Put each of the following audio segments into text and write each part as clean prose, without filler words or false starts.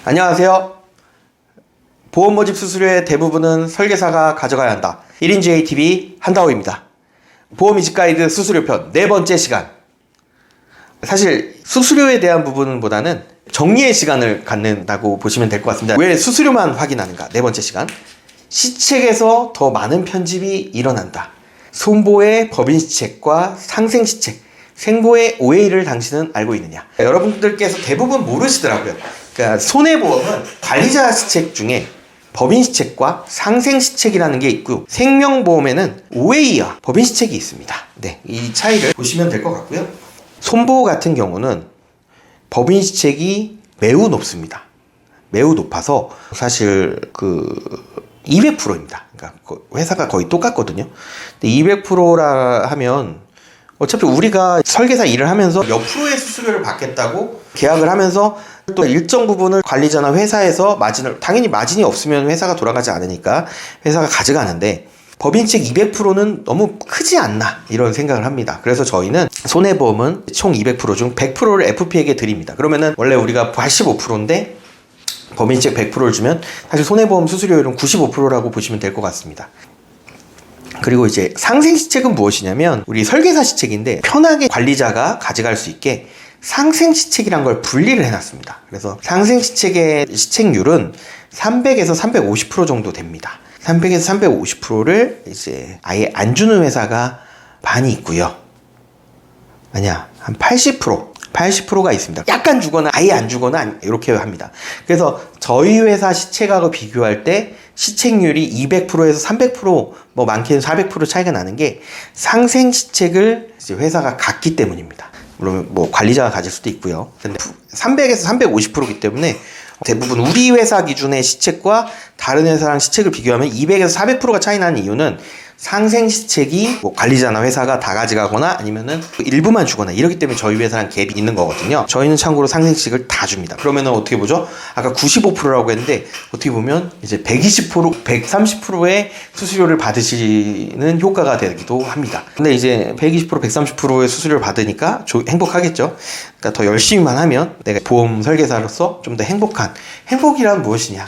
안녕하세요. 보험 모집 수수료의 대부분은 설계사가 가져가야 한다. 1인 JTB 한다호입니다. 보험 이직 가이드 수수료편 네 번째 시간. 사실 수수료에 대한 부분보다는 정리의 시간을 갖는다고 보시면 될 것 같습니다. 왜 수수료만 확인하는가? 네 번째 시간. 시책에서 더 많은 편집이 일어난다. 손보의 법인시책과 상생시책, 생보의 OA를 당신은 알고 있느냐? 여러분들께서 대부분 모르시더라고요. 그러니까 손해보험은 관리자 시책 중에 법인시책과 상생시책이라는 게 있고요. 생명보험에는 OA와 법인시책이 있습니다. 네, 이 차이를 보시면 될 것 같고요. 손보 같은 경우는 법인시책이 매우 높습니다. 매우 높아서 사실 200%입니다. 그러니까 회사가 거의 똑같거든요. 근데 200%라 하면 어차피 우리가 설계사 일을 하면서 몇 프로의 수수료를 받겠다고 계약을 하면서 또 일정 부분을 관리자나 회사에서 당연히 마진이 없으면 회사가 돌아가지 않으니까 회사가 가져가는데 법인책 200%는 너무 크지 않나 이런 생각을 합니다. 그래서 저희는 손해보험은 총 200% 중 100%를 FP에게 드립니다. 그러면은 원래 우리가 85%인데 법인책 100%를 주면 사실 손해보험 수수료율은 95%라고 보시면 될 것 같습니다. 그리고 이제 상생시책은 무엇이냐면 우리 설계사 시책인데 편하게 관리자가 가져갈 수 있게 상생시책이란 걸 분리를 해놨습니다. 그래서 상생시책의 시책률은 300에서 350% 정도 됩니다. 300에서 350%를 이제 아예 안 주는 회사가 많이 있고요. 아니야, 한 80%가 있습니다. 약간 주거나 아예 안 주거나 이렇게 합니다. 그래서 저희 회사 시책하고 비교할 때 시책률이 200%에서 300%, 뭐 많게는 400% 차이가 나는 게 상생시책을 이제 회사가 갖기 때문입니다. 물론 뭐 관리자가 가질 수도 있고요. 근데 300에서 350%이기 때문에 대부분 우리 회사 기준의 시책과 다른 회사랑 시책을 비교하면 200에서 400%가 차이 나는 이유는 상생시책이 뭐 관리자나 회사가 다 가져가거나 아니면은 일부만 주거나 이렇기 때문에 저희 회사랑 갭이 있는 거거든요. 저희는 참고로 상생시책을 다 줍니다. 그러면은 어떻게 보죠? 아까 95%라고 했는데 어떻게 보면 이제 120%, 130%의 수수료를 받으시는 효과가 되기도 합니다. 근데 이제 120%, 130%의 수수료를 받으니까 행복하겠죠. 그러니까 더 열심히만 하면 내가 보험 설계사로서 좀 더 행복이란 무엇이냐?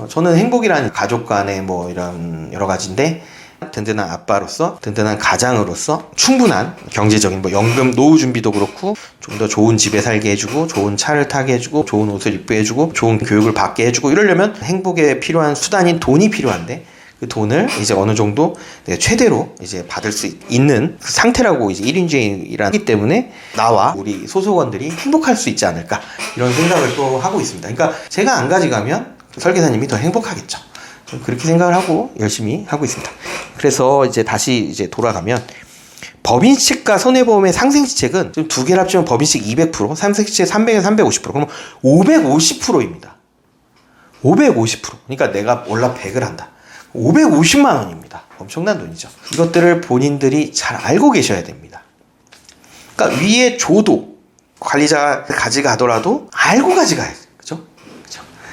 저는 행복이란 가족 간의 뭐 이런 여러 가지인데 든든한 아빠로서, 든든한 가장으로서 충분한 경제적인 뭐 연금, 노후 준비도 그렇고 좀 더 좋은 집에 살게 해주고 좋은 차를 타게 해주고 좋은 옷을 입게 해주고 좋은 교육을 받게 해주고 이러려면 행복에 필요한 수단인 돈이 필요한데 그 돈을 이제 어느 정도 내가 최대로 이제 받을 수 있는 그 상태라고 이제 1인제이라기 때문에 나와 우리 소속원들이 행복할 수 있지 않을까 이런 생각을 또 하고 있습니다. 그러니까 제가 안 가져가면 설계사님이 더 행복하겠죠. 그렇게 생각을 하고 열심히 하고 있습니다. 그래서 이제 다시 이제 돌아가면 법인시책과 손해보험의 상생시책은 지금 두 개를 합치면 법인시책 200%, 상생시책 300에서 350%, 그러면 550%입니다. 550%. 그러니까 내가 올라 100을 한다. 550만 원입니다. 엄청난 돈이죠. 이것들을 본인들이 잘 알고 계셔야 됩니다. 그러니까 위에 줘도 관리자가 가져가더라도 알고 가져가야지. 그죠?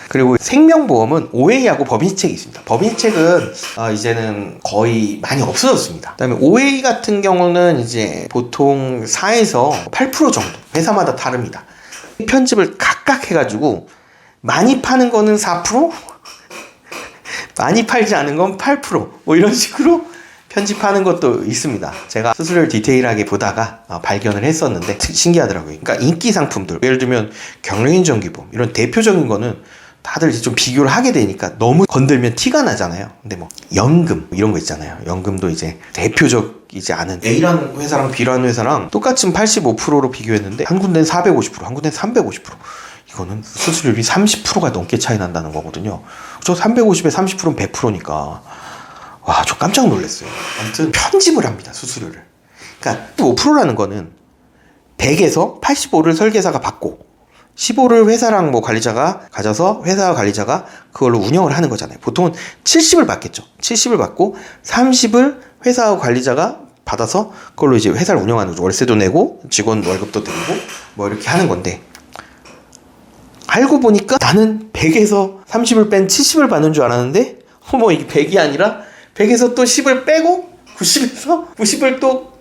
그리고 생명보험은 OA하고 법인시책이 있습니다. 법인시책은 이제는 거의 많이 없어졌습니다. 그다음에 OA 같은 경우는 이제 보통 4에서 8% 정도 회사마다 다릅니다. 편집을 각각 해가지고 많이 파는 거는 4%, 많이 팔지 않은 건 8%뭐 이런 식으로 편집하는 것도 있습니다. 제가 수수료를 디테일하게 보다가 발견을 했었는데 신기하더라고요. 그러니까 인기 상품들, 예를 들면 경력인정기보험 이런 대표적인 거는 다들 이제 좀 비교를 하게 되니까 너무 건들면 티가 나잖아요. 근데 뭐 연금 이런 거 있잖아요. 연금도 이제 대표적이지 않은 A라는 회사랑 B라는 회사랑 똑같은 85%로 비교했는데 한 군데는 450%, 한 군데는 350%. 이거는 수수료율이 30%가 넘게 차이 난다는 거거든요. 저 350에 30%는 100%니까 와, 저 깜짝 놀랐어요. 아무튼 편집을 합니다, 수수료를. 그러니까 5%라는 거는 100에서 85를 설계사가 받고 15를 회사랑 뭐 관리자가 가져서 회사와 관리자가 그걸로 운영을 하는 거잖아요. 보통은 70을 받겠죠. 70을 받고 30을 회사와 관리자가 받아서 그걸로 이제 회사를 운영하는 거죠. 월세도 내고 직원 월급도 드리고 뭐 이렇게 하는 건데 알고 보니까 나는 100에서 30을 뺀 70을 받는 줄 알았는데 뭐 이게 100이 아니라 100에서 또 10을 빼고 90에서 90을 또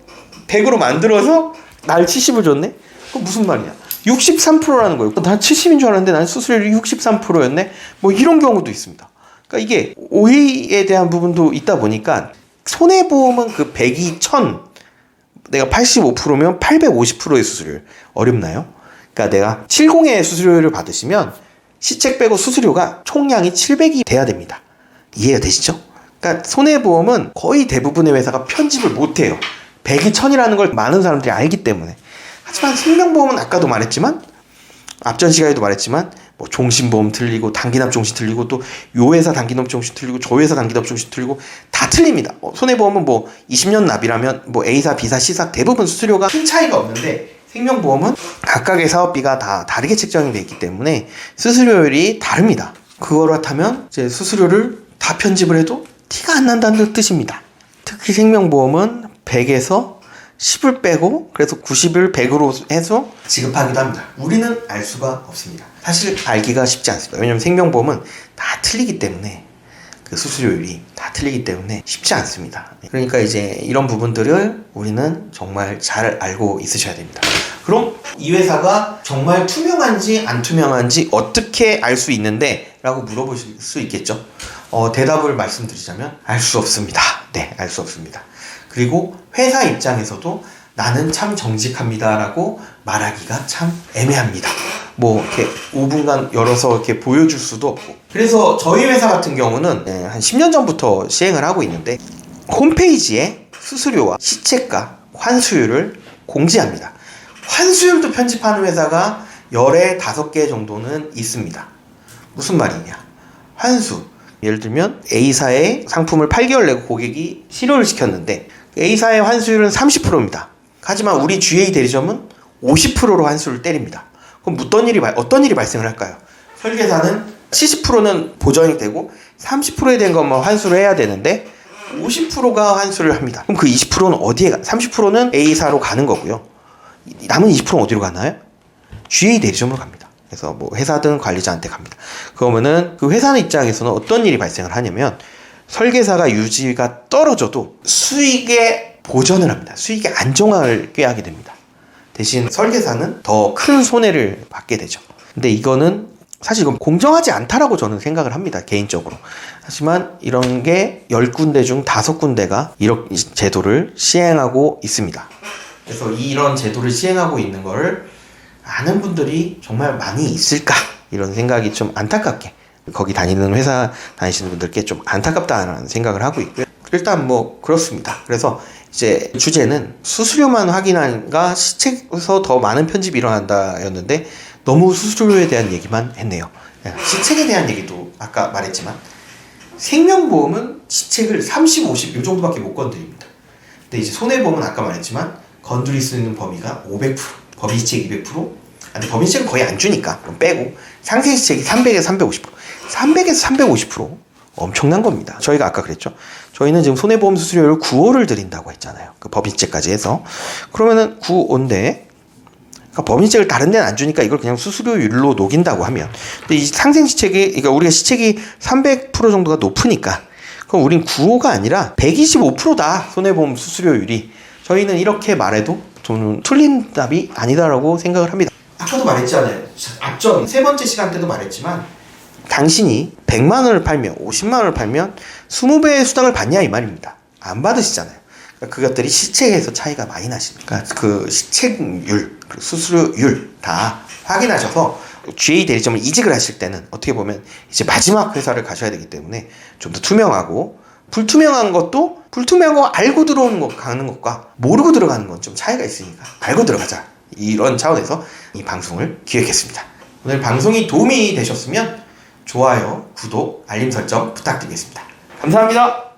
100으로 만들어서 날 70을 줬네? 그건 무슨 말이야? 63%라는 거예요. 난 70인 줄 알았는데 난 수수료율이 63%였네. 뭐 이런 경우도 있습니다. 그러니까 이게 오해에 대한 부분도 있다 보니까 손해보험은 그 100이 1000, 내가 85%면 850%의 수수료율. 어렵나요? 그러니까 내가 70의 수수료율을 받으시면 시책 빼고 수수료가 총량이 700이 돼야 됩니다. 이해가 되시죠? 그러니까 손해보험은 거의 대부분의 회사가 편집을 못해요. 100이 1000이라는 걸 많은 사람들이 알기 때문에. 하지만 생명보험은 아까도 말했지만, 앞전 시간에도 말했지만, 뭐 종신보험 틀리고 단기납 종신 틀리고 또 요 회사 단기납 종신 틀리고 저 회사 단기납 종신 틀리고 다 틀립니다. 손해보험은 뭐 20년 납이라면 뭐 A사, B사, C사 대부분 수수료가 큰 차이가 없는데, 생명보험은 각각의 사업비가 다 다르게 책정이 되어 있기 때문에 수수료율이 다릅니다. 그렇다면 이제 수수료를 다 편집을 해도 티가 안 난다는 뜻입니다. 특히 생명보험은 100에서 10을 빼고 그래서 90을 100으로 해서 지급하기도 합니다. 우리는 알 수가 없습니다. 사실 알기가 쉽지 않습니다. 왜냐하면 생명보험은 다 틀리기 때문에, 그 수수료율이 다 틀리기 때문에 쉽지 않습니다. 그러니까 이제 이런 부분들을 우리는 정말 잘 알고 있으셔야 됩니다. 그럼 이 회사가 정말 투명한지 안 투명한지 어떻게 알 수 있는데? 라고 물어보실 수 있겠죠. 대답을 말씀드리자면 알 수 없습니다. 네, 알 수 없습니다. 그리고 회사 입장에서도 나는 참 정직합니다 라고 말하기가 참 애매합니다. 뭐 이렇게 5분간 열어서 이렇게 보여줄 수도 없고. 그래서 저희 회사 같은 경우는 한 10년 전부터 시행을 하고 있는데, 홈페이지에 수수료와 시책과 환수율을 공지합니다. 환수율도 편집하는 회사가 열에 5개 정도는 있습니다. 무슨 말이냐? 환수. 예를 들면 A사의 상품을 8개월 내고 고객이 실효를 시켰는데 A사의 환수율은 30%입니다. 하지만 우리 GA 대리점은 50%로 환수를 때립니다. 그럼 어떤 일이 발생을 할까요? 설계사는 70%는 보전이 되고 30%에 대한 것만 환수를 해야 되는데 50%가 환수를 합니다. 그럼 그 20%는 어디에 30%는 A사로 가는 거고요. 남은 20%는 어디로 가나요? GA 대리점으로 갑니다. 그래서 뭐 회사든 관리자한테 갑니다. 그러면은 그 회사 입장에서는 어떤 일이 발생을 하냐면, 설계사가 유지가 떨어져도 수익에 보전을 합니다. 수익의 안정화를 꾀하게 됩니다. 대신 설계사는 더 큰 손해를 받게 되죠. 근데 이거는 사실 이건 공정하지 않다라고 저는 생각을 합니다, 개인적으로. 하지만 이런 게 10군데 중 5군데가 이런 제도를 시행하고 있습니다. 그래서 이런 제도를 시행하고 있는 거를 아는 분들이 정말 많이 있을까? 이런 생각이 좀 안타깝게, 거기 다니는 회사 다니시는 분들께 좀 안타깝다는 생각을 하고 있고요. 일단 뭐 그렇습니다. 그래서 이제 주제는 수수료만 확인한가 시책에서 더 많은 편집이 일어난다였는데 너무 수수료에 대한 얘기만 했네요. 시책에 대한 얘기도 아까 말했지만 생명보험은 시책을 30, 50 이 정도밖에 못 건드립니다. 근데 이제 손해보험은 아까 말했지만 건드릴 수 있는 범위가 500%, 법인시책 200%, 아니 법인시책은 거의 안 주니까 그럼 빼고 상생시책이 300에서 350%, 300에서 350% 엄청난 겁니다. 저희가 아까 그랬죠. 저희는 지금 손해보험 수수료를 9호를 드린다고 했잖아요. 그 법인시책까지 해서. 그러면은 9호인데 그러니까 법인시책을 다른 데는 안 주니까 이걸 그냥 수수료율로 녹인다고 하면, 근데 이 상생시책이, 그러니까 우리가 시책이 300% 정도가 높으니까 그럼 우린 9호가 아니라 125%다 손해보험 수수료율이. 저희는 이렇게 말해도 좀 틀린 답이 아니다라고 생각을 합니다. 아까도 말했잖아요. 앞전 3번째 시간 때도 말했지만 당신이 100만 원을 팔면 50만 원을 팔면 20배의 수당을 받냐 이 말입니다. 안 받으시잖아요. 그러니까 그것들이 시책에서 차이가 많이 나십니다. 그러니까 그 시책률, 수수료율 다 확인하셔서 GA 대리점을 이직을 하실 때는 어떻게 보면 이제 마지막 회사를 가셔야 되기 때문에 좀 더 투명하고, 불투명한 것도 불투명한 거 알고 들어오는 거 가는 것과 모르고 들어가는 건 좀 차이가 있으니까 알고 들어가자, 이런 차원에서 이 방송을 기획했습니다. 오늘 방송이 도움이 되셨으면 좋아요, 구독, 알림 설정 부탁드리겠습니다. 감사합니다.